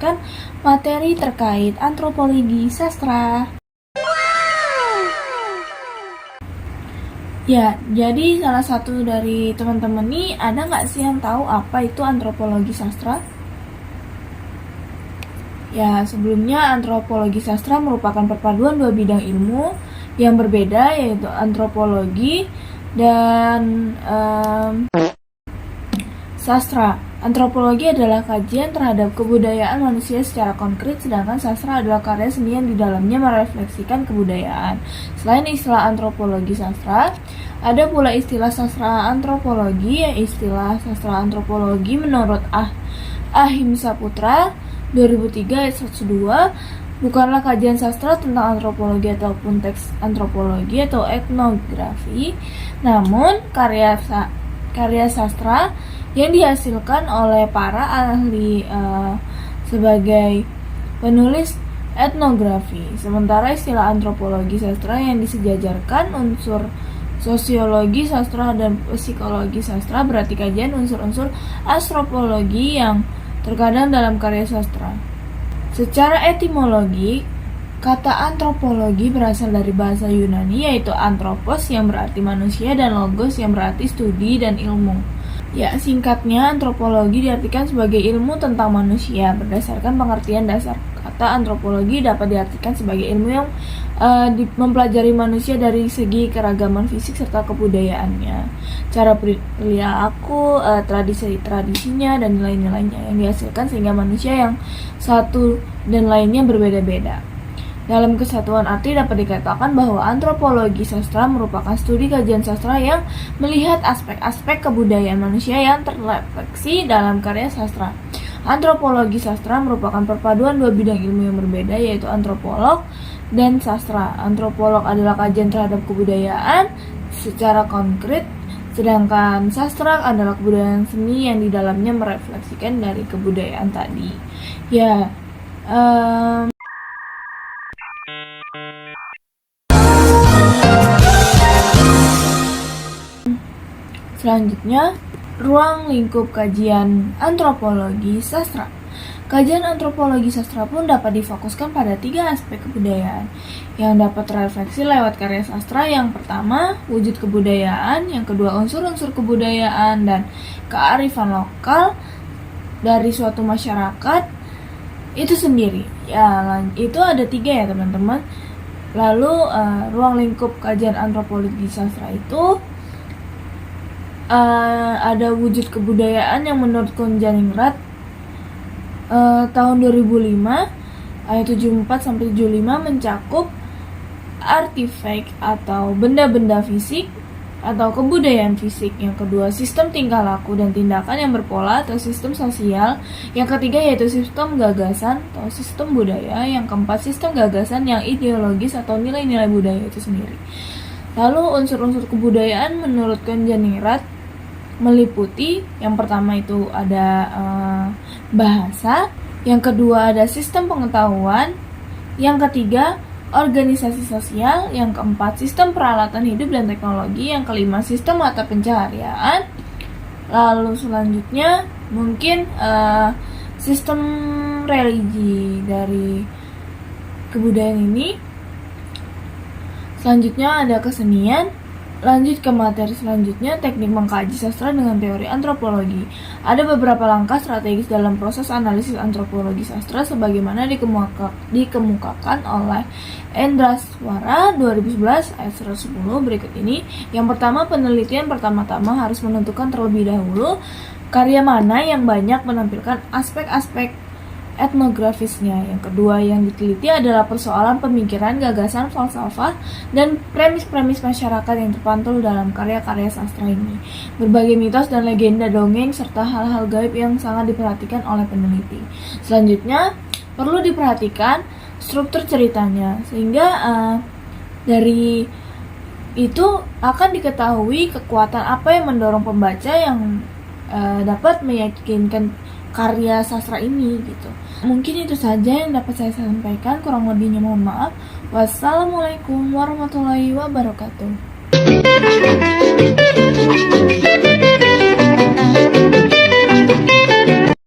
menjelaskan materi terkait antropologi sastra. Ya, jadi salah satu dari teman-teman nih, ada nggak sih yang tahu apa itu antropologi sastra? Ya, sebelumnya antropologi sastra merupakan perpaduan dua bidang ilmu yang berbeda, yaitu antropologi dan sastra. Antropologi adalah kajian terhadap kebudayaan manusia secara konkret, sedangkan sastra adalah karya seni yang di dalamnya merefleksikan kebudayaan. Selain istilah antropologi sastra, ada pula istilah sastra antropologi. Istilah sastra antropologi menurut Ahim Saputra 2003 ayat 102 bukanlah kajian sastra tentang antropologi ataupun teks antropologi atau etnografi, namun karya sastra yang dihasilkan oleh para ahli sebagai penulis etnografi. Sementara istilah antropologi sastra yang disejajarkan unsur sosiologi sastra dan psikologi sastra, berarti kajian unsur-unsur antropologi yang terkadang dalam karya sastra. Secara etimologi, kata antropologi berasal dari bahasa Yunani, yaitu anthropos yang berarti manusia dan logos yang berarti studi dan ilmu. Ya, singkatnya antropologi diartikan sebagai ilmu tentang manusia. Berdasarkan pengertian dasar kata antropologi dapat diartikan sebagai ilmu yang mempelajari manusia dari segi keragaman fisik serta kebudayaannya, cara perilaku, tradisi-tradisinya, dan nilai-nilainya yang dihasilkan sehingga manusia yang satu dan lainnya berbeda-beda. Dalam kesatuan arti dapat dikatakan bahwa antropologi sastra merupakan studi kajian sastra yang melihat aspek-aspek kebudayaan manusia yang terrefleksi dalam karya sastra. Antropologi sastra merupakan perpaduan dua bidang ilmu yang berbeda, yaitu antropolog dan sastra. Antropolog adalah kajian terhadap kebudayaan secara konkret, sedangkan sastra adalah kebudayaan seni yang di dalamnya merefleksikan dari kebudayaan tadi. Ya, selanjutnya, ruang lingkup kajian antropologi sastra. Kajian antropologi sastra pun dapat difokuskan pada 3 aspek kebudayaan yang dapat terefleksi lewat karya sastra. Yang pertama, wujud kebudayaan. Yang kedua, unsur-unsur kebudayaan dan kearifan lokal dari suatu masyarakat itu sendiri. Ya, itu ada 3 ya teman-teman. Lalu ruang lingkup kajian antropologi sastra itu ada wujud kebudayaan yang menurut Konjaningrat tahun 2005 ayat 74-75 mencakup artefak atau benda-benda fisik atau kebudayaan fisik. Yang kedua, sistem tingkah laku dan tindakan yang berpola atau sistem sosial. Yang ketiga yaitu sistem gagasan atau sistem budaya. Yang keempat, sistem gagasan yang ideologis atau nilai-nilai budaya itu sendiri. Lalu unsur-unsur kebudayaan menurut Konjaningrat meliputi yang pertama itu ada bahasa, yang kedua ada sistem pengetahuan, yang ketiga organisasi sosial, yang keempat sistem peralatan hidup dan teknologi, yang kelima sistem mata pencaharian. Lalu selanjutnya mungkin sistem religi dari kebudayaan ini. Selanjutnya ada kesenian. Lanjut ke materi selanjutnya, teknik mengkaji sastra dengan teori antropologi. Ada beberapa langkah strategis dalam proses analisis antropologi sastra sebagaimana dikemukakan oleh Endraswara 2011 ayat 110 berikut ini. Yang pertama, penelitian pertama-tama harus menentukan terlebih dahulu karya mana yang banyak menampilkan aspek-aspek etnografisnya. Yang kedua yang diteliti adalah persoalan pemikiran, gagasan, falsafah, dan premis-premis masyarakat yang terpantul dalam karya-karya sastra ini. Berbagai mitos dan legenda dongeng serta hal-hal gaib yang sangat diperhatikan oleh peneliti. Selanjutnya perlu diperhatikan struktur ceritanya sehingga dari itu akan diketahui kekuatan apa yang mendorong pembaca yang dapat meyakinkan karya sastra ini gitu. Mungkin itu saja yang dapat saya sampaikan, kurang lebihnya mohon maaf. Wassalamualaikum warahmatullahi wabarakatuh.